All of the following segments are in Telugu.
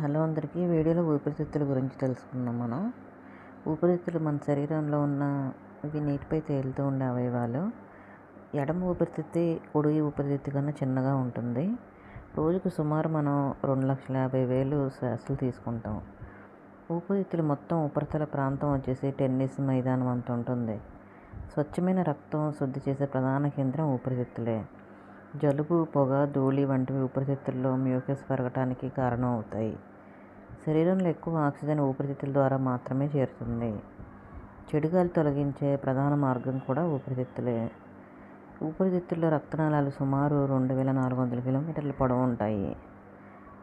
హలో అందరికీ. వీడియోలో ఊపిరితిత్తుల గురించి తెలుసుకుందాం మనం. ఊపిరితిత్తులు మన శరీరంలో ఉన్న ఇవి నీటిపై తేలుతూ ఉండే అవయవాలు. ఎడమ ఊపిరితిత్తి కుడి ఊపిరితిత్తి కన్నా చిన్నగా ఉంటుంది. రోజుకు సుమారు మనం 2,50,000 శ్వాసలు తీసుకుంటాం. ఊపిరితిత్తులు మొత్తం ఉపరితల ప్రాంతం వచ్చేసి టెన్నిస్ మైదానం అంత ఉంటుంది. స్వచ్ఛమైన రక్తం శుద్ధి చేసే ప్రధాన కేంద్రం ఊపిరితిత్తులే. జలుబు, పొగ, ధూళి వంటివి ఊపిరితిత్తుల్లో మ్యూకస్ పెరగటానికి కారణం అవుతాయి. శరీరంలో ఎక్కువ ఆక్సిజన్ ఊపిరితిత్తుల ద్వారా మాత్రమే చేరుతుంది. చెడుగాలి తొలగించే ప్రధాన మార్గం కూడా ఊపిరితిత్తులే. ఊపిరితిత్తుల్లో రక్తనాళాలు సుమారు 2,400 కిలోమీటర్ల పొడవు ఉంటాయి.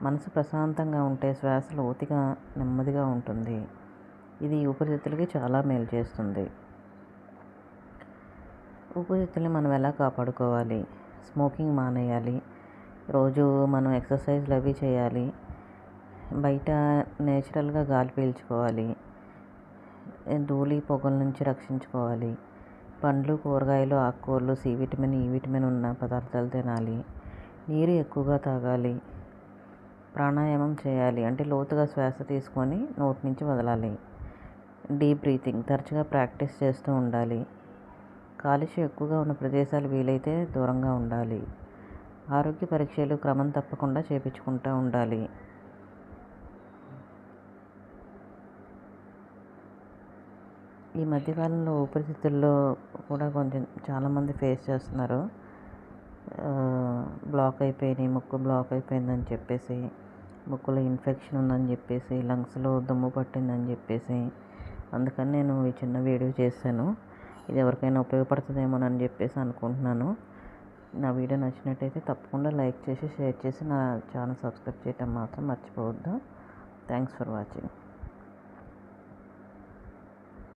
మనసు ప్రశాంతంగా ఉంటే శ్వాస లోతుగా, నెమ్మదిగా ఉంటుంది. ఇది ఊపిరితిత్తులకి చాలా మేలు చేస్తుంది. ఊపిరితిత్తుల్ని మనం ఎలా కాపాడుకోవాలి? స్మోకింగ్ మానేయాలి. రోజు మనం ఎక్సర్సైజ్లు అవి చేయాలి. బయట నేచురల్గా గాలి పీల్చుకోవాలి. ధూళి, పొగల నుంచి రక్షించుకోవాలి. పండ్లు, కూరగాయలు, ఆకుకూరలు, సి విటమిన్, ఈ విటమిన్ ఉన్న పదార్థాలు తినాలి. నీరు ఎక్కువగా తాగాలి. ప్రాణాయామం చేయాలి, అంటే లోతుగా శ్వాస తీసుకొని నోటి నుంచి వదలాలి. డీప్ బ్రీతింగ్ తరచుగా ప్రాక్టీస్ చేస్తూ ఉండాలి. కాలుష్యం ఎక్కువగా ఉన్న ప్రదేశాలు వీలైతే దూరంగా ఉండాలి. ఆరోగ్య పరీక్షలు క్రమం తప్పకుండా చేయించుకుంటూ ఉండాలి. ఈ మధ్యకాలంలో ఊపిరితిత్తుల్లో కూడా కొంచెం చాలామంది ఫేస్ చేస్తున్నారు. బ్లాక్ అయిపోయినాయి, ముక్కు బ్లాక్ అయిపోయిందని చెప్పేసి, ముక్కులో ఇన్ఫెక్షన్ ఉందని చెప్పేసి, లంగ్స్లో దుమ్ము పట్టిందని చెప్పేసి. అందుకని నేను ఈ చిన్న వీడియో చేశాను. ఇది ఎవరికైనా ఉపయోగపడుతుందేమోనని చెప్పేసి అనుకుంటున్నాను. నా వీడియో నచ్చినట్టయితే తప్పకుండా లైక్ చేసి, షేర్ చేసి నా ఛానల్ సబ్స్క్రైబ్ చేయటం మాత్రం మర్చిపోవద్దు. Thanks for watching.